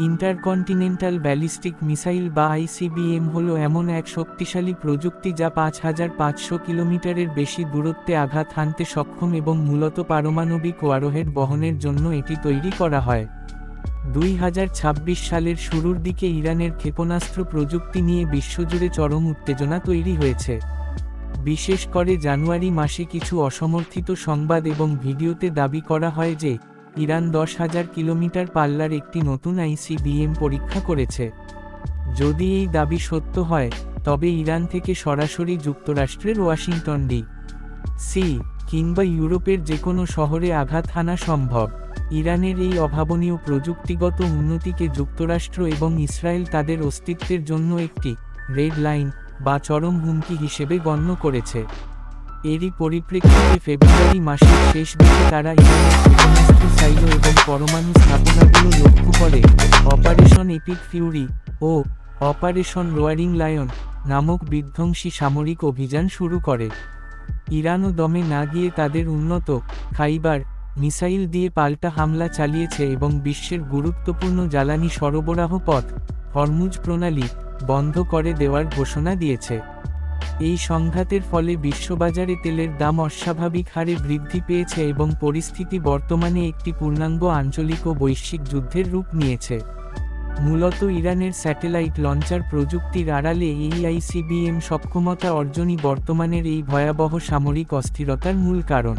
Intercontinental ballistic missile বা ICBM হল এমন এক শক্তিশালী প্রযুক্তি যা ৫৫০০ কিলোমিটারের বেশি দূরত্বে আঘাত হানতে সক্ষম এবং মূলত পারমাণবিক ওয়ারহেড বহনের জন্য এটি তৈরি করা হয়। ২০২৬ সালের শুরুর দিকে ইরানের ক্ষেপণাস্ত্র প্রযুক্তি নিয়ে বিশ্বজুড়ে চরম উত্তেজনা তৈরি হয়েছে। বিশেষ করে জানুয়ারি মাসে কিছু অসমর্থিত সংবাদ এবং ভিডিওতে দাবি করা হয় যে ইরান ১০,০০০ কিলোমিটার পাল্লার একটি নতুন আইসিবিএম পরীক্ষা করেছে। যদি এই দাবি সত্য হয়, তবে ইরান থেকে সরাসরি যুক্তরাষ্ট্রের ওয়াশিংটন ডি.সি. কিংবা ইউরোপের যে কোনো শহরে আঘাত হানা সম্ভব। ইরানের এই অভাবনীয় প্রযুক্তিগত উন্নতিকে যুক্তরাষ্ট্র এবং ইসরায়েল তাদের অস্তিত্বের জন্য একটি রেড লাইন বা চরম হুমকি হিসেবে গণ্য করেছে। এরই পরিপ্রেক্ষিতে ফেব্রুয়ারি মাসের শেষ দিকে তারা ইরানের ক্ষেপণাস্ত্র সাইলো এবং পরমাণু স্থাপনাগুলো লক্ষ্য করে অপারেশন এপিক ফিউরি ও অপারেশন রোয়ারিং লায়ন নামক বিধ্বংসী সামরিক অভিযান শুরু করে। ইরানও দমে না গিয়ে তাদের উন্নত খাইবার মিসাইল দিয়ে পাল্টা হামলা চালিয়েছে এবং বিশ্বের গুরুত্বপূর্ণ জ্বালানি সরবরাহ পথ হরমুজ প্রণালী বন্ধ করে দেওয়ার ঘোষণা দিয়েছে। এই সংঘাতের ফলে বিশ্ববাজারে তেলের দাম অস্বাভাবিক হারে বৃদ্ধি পেয়েছে এবং পরিস্থিতি বর্তমানে একটি পূর্ণাঙ্গ আঞ্চলিক ও বৈশ্বিক যুদ্ধের রূপ নিয়েছে। মূলত ইরানের স্যাটেলাইট লঞ্চার প্রযুক্তির আড়ালে এই আইসিবিএম সক্ষমতা অর্জনই বর্তমানের এই ভয়াবহ সামরিক অস্থিরতার মূল কারণ।